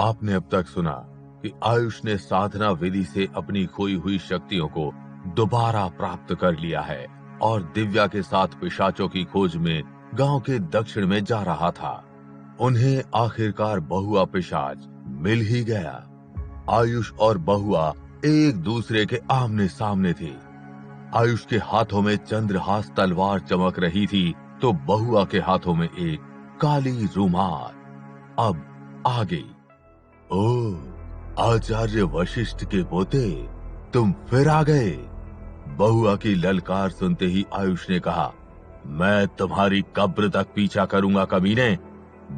आपने अब तक सुना कि आयुष ने साधना विधि से अपनी खोई हुई शक्तियों को दोबारा प्राप्त कर लिया है और दिव्या के साथ पिशाचों की खोज में गांव के दक्षिण में जा रहा था। उन्हें आखिरकार बहुआ पिशाच मिल ही गया। आयुष और बहुआ एक दूसरे के आमने सामने थे। आयुष के हाथों में चंद्रहास तलवार चमक रही थी तो बहुआ के हाथों में एक काली रुमाल। अब आगे। ओह, आचार्य वशिष्ठ के पोते, तुम फिर आ गए। बहुआ की ललकार सुनते ही आयुष ने कहा, मैं तुम्हारी कब्र तक पीछा करूंगा कमीने,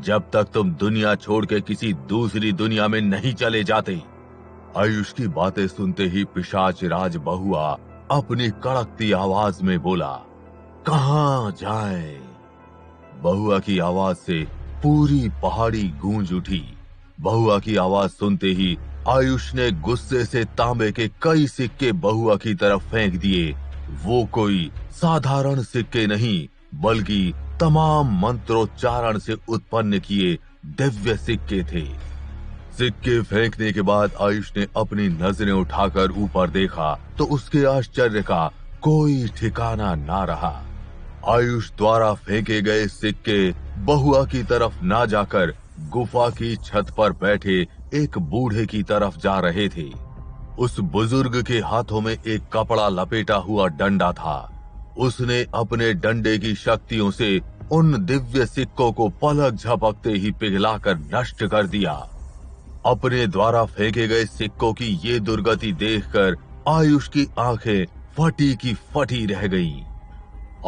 जब तक तुम दुनिया छोड़ के किसी दूसरी दुनिया में नहीं चले जाते। आयुष की बातें सुनते ही पिशाच राज बहुआ अपनी कड़कती आवाज में बोला, कहां जाएं? बहुआ की आवाज से पूरी पहाड़ी गूंज उठी। बहुआ की आवाज सुनते ही आयुष ने गुस्से से तांबे के कई सिक्के बहुआ की तरफ फेंक दिए। वो कोई साधारण सिक्के नहीं, बल्कि तमाम मंत्रोच्चारण से उत्पन्न किए दिव्य सिक्के थे। सिक्के फेंकने के बाद आयुष ने अपनी नजरें उठाकर ऊपर देखा तो उसके आश्चर्य का कोई ठिकाना ना रहा। आयुष द्वारा फेंके गए सिक्के बहुआ की तरफ ना जाकर गुफा की छत पर बैठे एक बूढ़े की तरफ जा रहे थे। उस बुजुर्ग के हाथों में एक कपड़ा लपेटा हुआ डंडा था। उसने अपने डंडे की शक्तियों से उन दिव्य सिक्कों को पलक झपकते ही पिघलाकर नष्ट कर दिया। अपने द्वारा फेंके गए सिक्कों की ये दुर्गति देखकर आयुष की आंखें फटी की फटी रह गईं।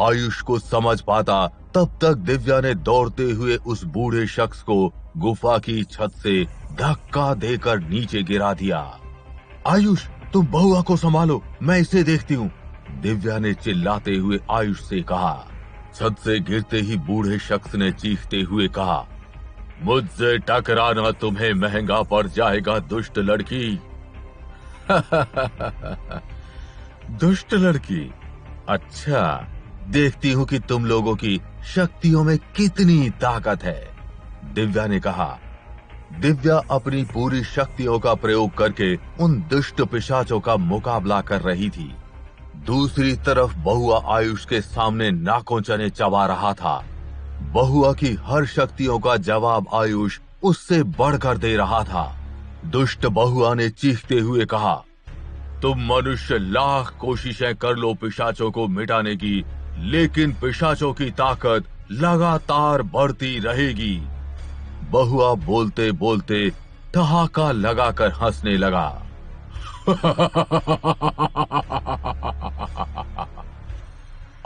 आयुष को समझ पाता तब तक दिव्या ने दौड़ते हुए उस बूढ़े शख्स को गुफा की छत से धक्का देकर नीचे गिरा दिया। आयुष, तुम बहुआ को संभालो, मैं इसे देखती हूँ, दिव्या ने चिल्लाते हुए आयुष से कहा। छत से गिरते ही बूढ़े शख्स ने चीखते हुए कहा, मुझसे टकराना तुम्हें महंगा पड़ जाएगा दुष्ट लड़की। दुष्ट लड़की? अच्छा, देखती हूँ कि तुम लोगों की शक्तियों में कितनी ताकत है, दिव्या ने कहा। दिव्या अपनी पूरी शक्तियों का प्रयोग करके उन दुष्ट पिशाचों का मुकाबला कर रही थी। दूसरी तरफ बहुआ आयुष के सामने नाकों चने चबा रहा था। बहुआ की हर शक्तियों का जवाब आयुष उससे बढ़कर दे रहा था। दुष्ट बहुआ ने चीखते हुए कहा, तुम मनुष्य लाख कोशिशें कर लो पिशाचों को मिटाने की, लेकिन पिशाचों की ताकत लगातार बढ़ती रहेगी। बहुआ बोलते बोलते ठहाका लगाकर हंसने लगा।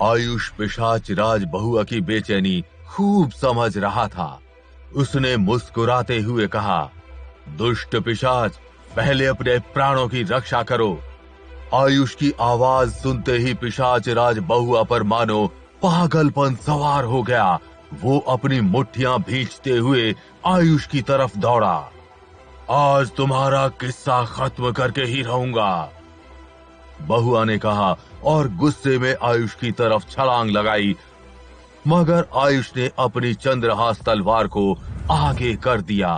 आयुष पिशाच राज बहुआ की बेचैनी खूब समझ रहा था। उसने मुस्कुराते हुए कहा, दुष्ट पिशाच, पहले अपने प्राणों की रक्षा करो। आयुष की आवाज सुनते ही पिशाच राज बहुआ पर मानो पागलपन सवार हो गया। वो अपनी मुट्ठियां भींचते हुए आयुष की तरफ दौड़ा। आज तुम्हारा किस्सा खत्म करके ही रहूंगा, बहुआ ने कहा और गुस्से में आयुष की तरफ छलांग लगाई, मगर आयुष ने अपनी चंद्रहास तलवार को आगे कर दिया।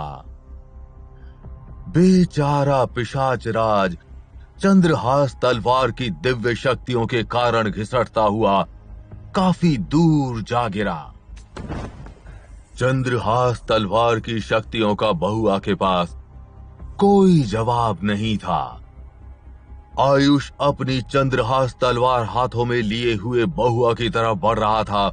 बेचारा पिशाच राज चंद्रहास तलवार की दिव्य शक्तियों के कारण घिसटता हुआ काफी दूर जा गिरा। चंद्रहास तलवार की शक्तियों का बहुआ के पास कोई जवाब नहीं था। आयुष अपनी चंद्रहास तलवार हाथों में लिए हुए बहुआ की तरफ बढ़ रहा था।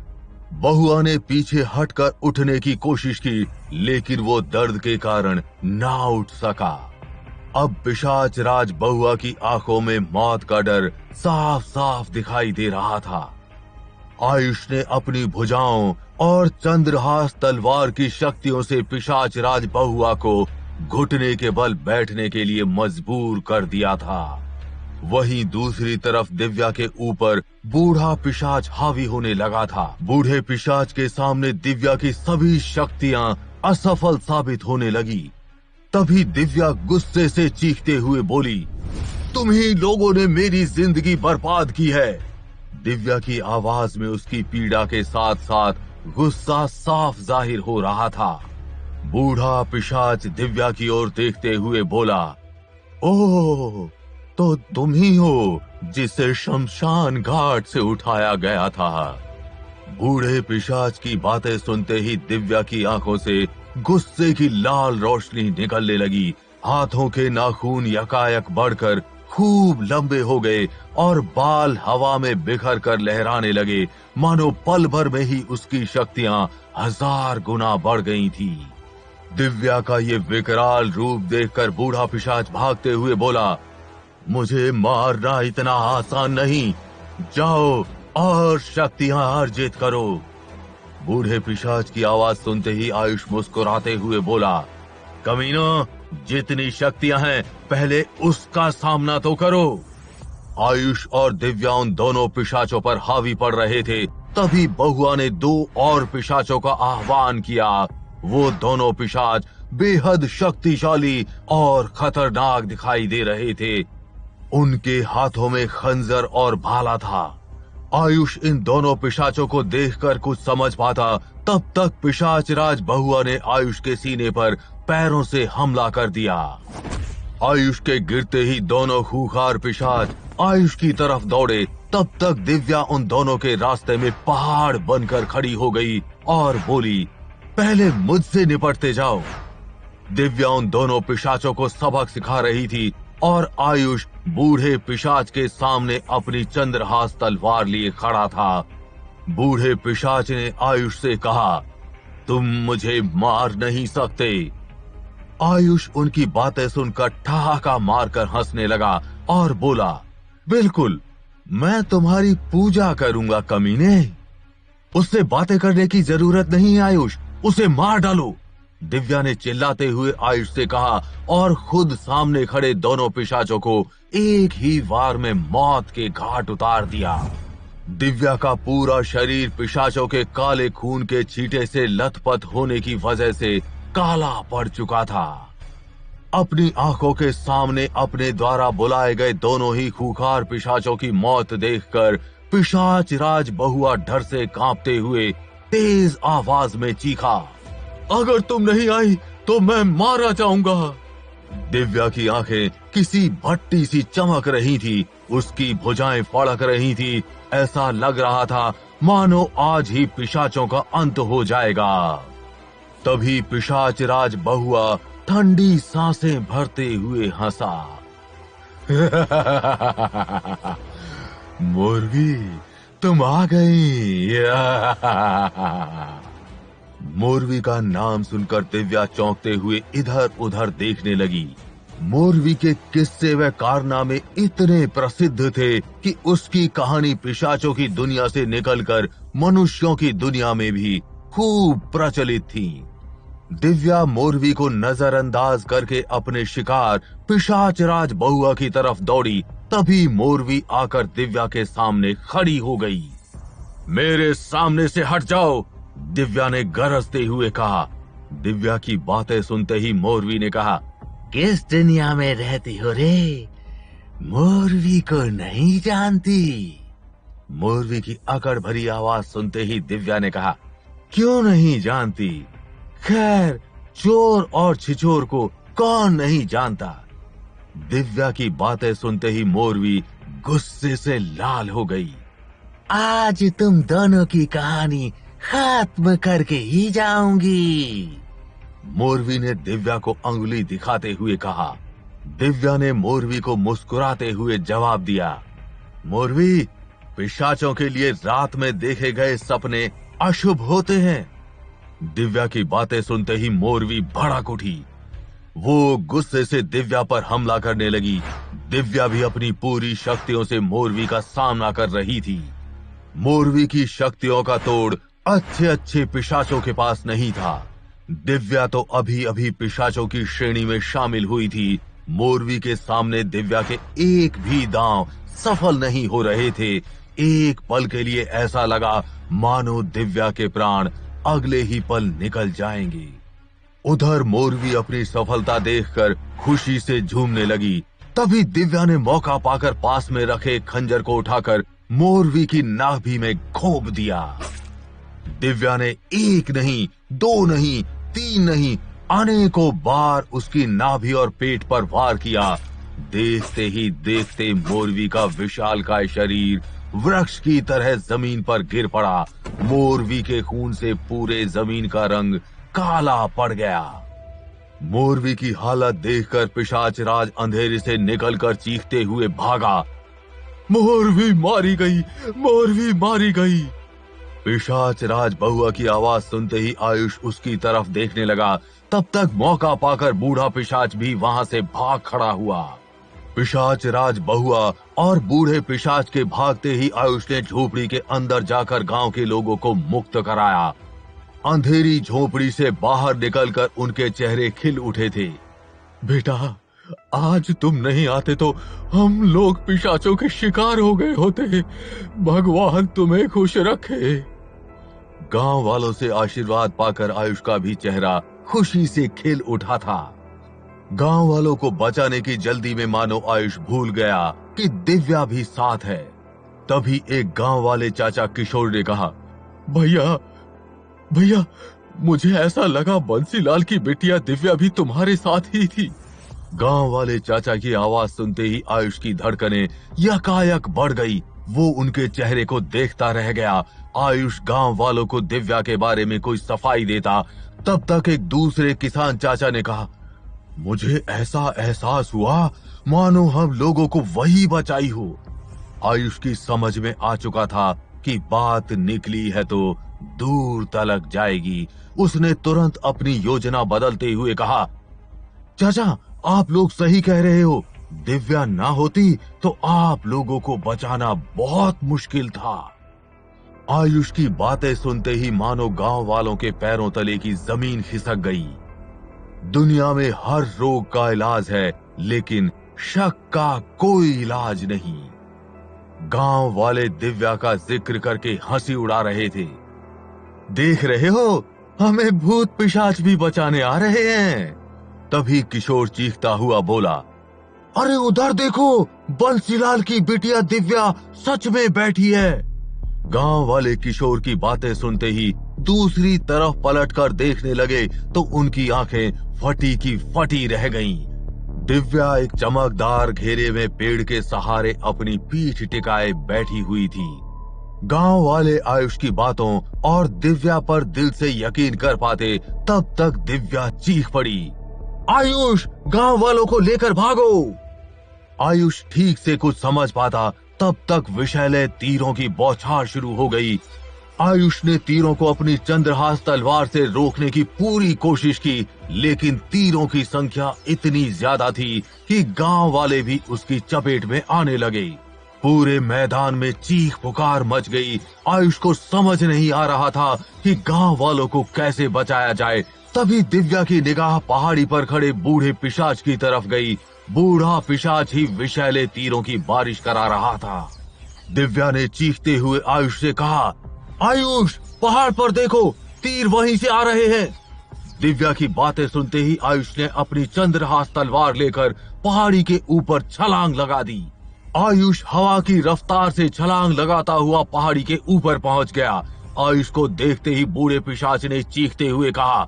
बहुआ ने पीछे हटकर उठने की कोशिश की, लेकिन वो दर्द के कारण ना उठ सका। अब पिशाच राज बहुआ की आंखों में मौत का डर साफ साफ दिखाई दे रहा था। आयुष ने अपनी भुजाओं और चंद्रहास तलवार की शक्तियों से पिशाच राज बहुआ को घुटने के बल बैठने के लिए मजबूर कर दिया था। वहीं दूसरी तरफ दिव्या के ऊपर बूढ़ा पिशाच हावी होने लगा था। बूढ़े पिशाच के सामने दिव्या की सभी शक्तियां असफल साबित होने लगी। तभी दिव्या गुस्से से चीखते हुए बोली, तुम ही लोगों ने मेरी जिंदगी बर्बाद की है। दिव्या की आवाज में उसकी पीड़ा के साथ साथ गुस्सा साफ जाहिर हो रहा था। बूढ़ा पिशाच दिव्या की ओर देखते हुए बोला, ओह, तो तुम ही हो जिसे शमशान घाट से उठाया गया था। बूढ़े पिशाच की बातें सुनते ही दिव्या की आंखों से गुस्से की लाल रोशनी निकलने लगी। हाथों के नाखून यकायक बढ़कर खूब लंबे हो गए और बाल हवा में बिखर कर लहराने लगे, मानो पल भर में ही उसकी शक्तियां 1000 गुना बढ़ गई थी। दिव्या का ये विकराल रूप देखकर बूढ़ा पिशाच भागते हुए बोला, मुझे मारना इतना आसान नहीं, जाओ और शक्तियां अर्जित करो। बूढ़े पिशाच की आवाज सुनते ही आयुष मुस्कुराते हुए बोला, कमीनो, जितनी शक्तियां हैं पहले उसका सामना तो करो। आयुष और दिव्या उन दोनों पिशाचों पर हावी पड़ रहे थे, तभी बहुआ ने 2 और पिशाचों का आह्वान किया। वो दोनों पिशाच बेहद शक्तिशाली और खतरनाक दिखाई दे रहे थे। उनके हाथों में खंजर और भाला था। आयुष इन दोनों पिशाचों को देखकर कुछ समझ पाता, तब तक पिशाच राज बहुआ ने आयुष के सीने पर पैरों से हमला कर दिया। आयुष के गिरते ही दोनों खूंखार पिशाच आयुष की तरफ दौड़े, तब तक दिव्या उन दोनों के रास्ते में पहाड़ बनकर खड़ी हो गई और बोली, पहले मुझसे निपटते जाओ। दिव्या उन दोनों पिशाचों को सबक सिखा रही थी और आयुष बूढ़े पिशाच के सामने अपनी चंद्रहास तलवार लिए खड़ा था। बूढ़े पिशाच ने आयुष से कहा, तुम मुझे मार नहीं सकते। आयुष उनकी बातें सुनकर ठहाका मारकर हंसने लगा और बोला, बिल्कुल, मैं तुम्हारी पूजा करूंगा कमीने। उससे बातें करने की जरूरत नहीं है आयुष, उसे मार डालो। दिव्या ने चिल्लाते हुए आयुष से कहा और खुद सामने खड़े दोनों पिशाचों को एक ही वार में मौत के घाट उतार दिया। दिव्या का पूरा शरीर पिशाचों के काले खून के छींटे से लथपथ होने की वजह से काला पड़ चुका था। अपनी आंखों के सामने अपने द्वारा बुलाए गए दोनों ही खूंखार पिशाचों की मौत देखकर पिशाच राज बहुआ डर से कांपते हुए तेज आवाज में चीखा, अगर तुम नहीं आई तो मैं मारा जाऊंगा। दिव्या की आंखें किसी भट्टी सी चमक रही थी, उसकी भुजाएं फड़क रही थी। ऐसा लग रहा था मानो आज ही पिशाचों का अंत हो जाएगा। तभी पिशाच राज बहुआ ठंडी सांसें भरते हुए हंसा। मुर्गी, तुम आ गई। मोरवी का नाम सुनकर दिव्या चौंकते हुए इधर उधर देखने लगी। मोरवी के किस्से व कारनामे इतने प्रसिद्ध थे कि उसकी कहानी पिशाचों की दुनिया से निकलकर मनुष्यों की दुनिया में भी खूब प्रचलित थी। दिव्या मोरवी को नजरअंदाज करके अपने शिकार पिशाच राज बहुआ की तरफ दौड़ी, तभी मोरवी आकर दिव्या के सामने खड़ी हो गई। मेरे सामने से हट जाओ, दिव्या ने गरजते हुए कहा। दिव्या की बातें सुनते ही मोरवी ने कहा, किस दुनिया में रहती हो रे? मोरवी को नहीं जानती। मोरवी की अकड़ भरी आवाज सुनते ही दिव्या ने कहा, क्यों नहीं जानती? खैर, चोर और छिचोर को कौन नहीं जानता। दिव्या की बातें सुनते ही मोरवी गुस्से से लाल हो गई। आज तुम दोनों की कहानी खत्म करके ही जाऊंगी। मोरवी ने दिव्या को अंगुली दिखाते हुए कहा। दिव्या ने मोरवी को मुस्कुराते हुए जवाब दिया, मोरवी, पिशाचों के लिए रात में देखे गए सपने अशुभ होते हैं। दिव्या की बातें सुनते ही मोरवी भड़क उठी। वो गुस्से से दिव्या पर हमला करने लगी। दिव्या भी अपनी पूरी शक्तियों से मोरवी का सामना कर रही थी। मोरवी की शक्तियों का तोड़ अच्छे अच्छे पिशाचों के पास नहीं था। दिव्या तो अभी अभी पिशाचों की श्रेणी में शामिल हुई थी। मोरवी के सामने दिव्या के एक भी दांव सफल नहीं हो रहे थे। एक पल के लिए ऐसा लगा मानो दिव्या के प्राण अगले ही पल निकल जाएंगे। उधर मोरवी अपनी सफलता देखकर खुशी से झूमने लगी। तभी दिव्या ने मौका पाकर पास में रखे खंजर को उठाकर मोरवी की नाभि में घोंप दिया। दिव्या ने एक नहीं, दो नहीं, तीन नहीं, अनेकों बार उसकी नाभि और पेट पर वार किया। देखते ही देखते मोरवी का विशालकाय शरीर वृक्ष की तरह जमीन पर गिर पड़ा। मोरवी के खून से पूरे जमीन का रंग काला पड़ गया। मोरवी की हालत देखकर पिशाच राज अंधेरे से निकलकर चीखते हुए भागा। मोरवी मारी गई, मोरवी मारी गई। पिशाच राज बहुआ की आवाज सुनते ही आयुष उसकी तरफ देखने लगा। तब तक मौका पाकर बूढ़ा पिशाच भी वहां से भाग खड़ा हुआ। पिशाच राज बहुआ और बूढ़े पिशाच के भागते ही आयुष ने झोपड़ी के अंदर जाकर गांव के लोगों को मुक्त कराया। अंधेरी झोपड़ी से बाहर निकलकर उनके चेहरे खिल उठे थे। बेटा, आज तुम नहीं आते तो हम लोग पिशाचों के शिकार हो गए होते। भगवान तुम्हें खुश रखे। गांव वालों से आशीर्वाद पाकर आयुष का भी चेहरा खुशी से खिल उठा था। गांव वालों को बचाने की जल्दी में मानो आयुष भूल गया कि दिव्या भी साथ है। तभी एक गांव वाले चाचा किशोर ने कहा, भैया भैया, मुझे ऐसा लगा बंसीलाल की बिटिया दिव्या भी तुम्हारे साथ ही थी। गांव वाले चाचा की आवाज सुनते ही आयुष की धड़कनें यकायक बढ़ गई। वो उनके चेहरे को देखता रह गया। आयुष गांव वालों को दिव्या के बारे में कोई सफाई देता। तब तक एक दूसरे किसान चाचा ने कहा, मुझे ऐसा एहसास हुआ मानो हम लोगों को वही बचाई हो। आयुष की समझ में आ चुका था कि बात निकली है तो दूर तलक जाएगी। उसने तुरंत अपनी योजना बदलते हुए कहा, चाचा, आप लोग सही कह रहे हो। दिव्या ना होती तो आप लोगों को बचाना बहुत मुश्किल था। आयुष की बातें सुनते ही मानो गांव वालों के पैरों तले की जमीन खिसक गई। दुनिया में हर रोग का इलाज है, लेकिन शक का कोई इलाज नहीं। गांव वाले दिव्या का जिक्र करके हंसी उड़ा रहे थे। देख रहे हो, हमें भूत पिशाच भी बचाने आ रहे हैं। तभी किशोर चीखता हुआ बोला, अरे उधर देखो, बंसीलाल की बिटिया दिव्या सच में बैठी है। गांव वाले किशोर की बातें सुनते ही दूसरी तरफ पलटकर देखने लगे तो उनकी आंखें फटी की फटी रह गईं। दिव्या एक चमकदार घेरे में पेड़ के सहारे अपनी पीठ टिकाए बैठी हुई थी। गांव वाले आयुष की बातों और दिव्या पर दिल से यकीन कर पाते तब तक दिव्या चीख पड़ी, आयुष, गांव वालों को लेकर भागो। आयुष ठीक से कुछ समझ पाता तब तक विषैले तीरों की बौछार शुरू हो गई। आयुष ने तीरों को अपनी चंद्रहास तलवार से रोकने की पूरी कोशिश की, लेकिन तीरों की संख्या इतनी ज्यादा थी कि गांव वाले भी उसकी चपेट में आने लगे। पूरे मैदान में चीख पुकार मच गई। आयुष को समझ नहीं आ रहा था कि गांव वालों को कैसे बचाया जाए। तभी दिव्या की निगाह पहाड़ी पर खड़े बूढ़े पिशाच की तरफ गई। बूढ़ा पिशाच ही विषैले तीरों की बारिश करा रहा था। दिव्या ने चीखते हुए आयुष से कहा, आयुष, पहाड़ पर देखो, तीर वहीं से आ रहे हैं। दिव्या की बातें सुनते ही आयुष ने अपनी चंद्रहास तलवार लेकर पहाड़ी के ऊपर छलांग लगा दी। आयुष हवा की रफ्तार से छलांग लगाता हुआ पहाड़ी के ऊपर पहुंच गया। आयुष को देखते ही बूढ़े पिशाच ने चीखते हुए कहा,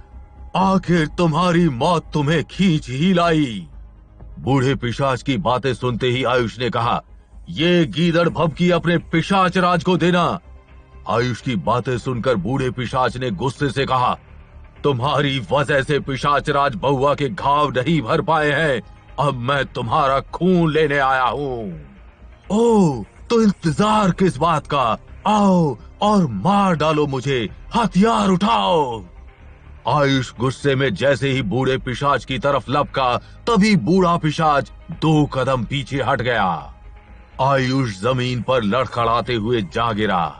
आखिर तुम्हारी मौत तुम्हें खींच ही लाई। बूढ़े पिशाच की बातें सुनते ही आयुष ने कहा, ये गीदड़ भभकी अपने पिशाच राज को देना। आयुष की बातें सुनकर बूढ़े पिशाच ने गुस्से से कहा, तुम्हारी वजह से पिशाच राज बहुआ के घाव नहीं भर पाए हैं। अब मैं तुम्हारा खून लेने आया हूँ। ओह, तो इंतजार किस बात का? आओ और मार डालो मुझे, हथियार उठाओ। आयुष गुस्से में जैसे ही बूढ़े पिशाच की तरफ लपका, तभी बूढ़ा पिशाच 2 कदम पीछे हट गया। आयुष जमीन पर लड़खड़ाते हुए जा गिरा।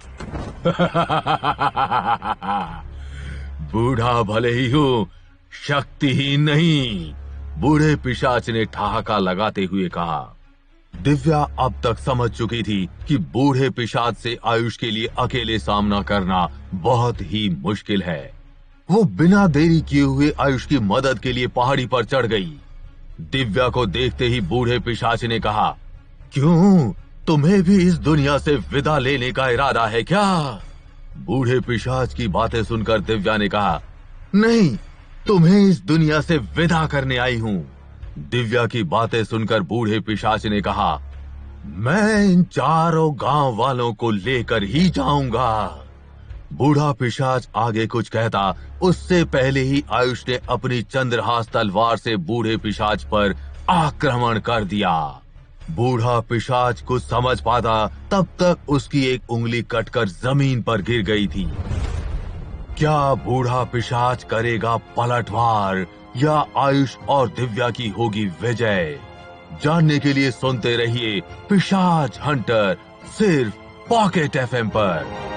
बूढ़ा भले ही हूँ, शक्तिहीन नहीं, बूढ़े पिशाच ने ठहाका लगाते हुए कहा। दिव्या अब तक समझ चुकी थी कि बूढ़े पिशाच से आयुष के लिए अकेले सामना करना बहुत ही मुश्किल है। वो बिना देरी किए हुए आयुष की मदद के लिए पहाड़ी पर चढ़ गई। दिव्या को देखते ही बूढ़े पिशाच ने कहा, क्यों, तुम्हें भी इस दुनिया से विदा लेने का इरादा है क्या? बूढ़े पिशाच की बातें सुनकर दिव्या ने कहा, नहीं, तुम्हें इस दुनिया से विदा करने आई हूं। दिव्या की बातें सुनकर बूढ़े पिशाच ने कहा, मैं इन चारों गांव वालों को लेकर ही जाऊंगा। बूढ़ा पिशाच आगे कुछ कहता, उससे पहले ही आयुष ने अपनी चंद्रहास तलवार से बूढ़े पिशाच पर आक्रमण कर दिया। बूढ़ा पिशाच कुछ समझ पाता तब तक उसकी एक उंगली कटकर जमीन पर गिर गई थी। क्या बूढ़ा पिशाच करेगा पलटवार या आयुष और दिव्या की होगी विजय? जानने के लिए सुनते रहिए पिशाच हंटर, सिर्फ पॉकेट एफएम पर।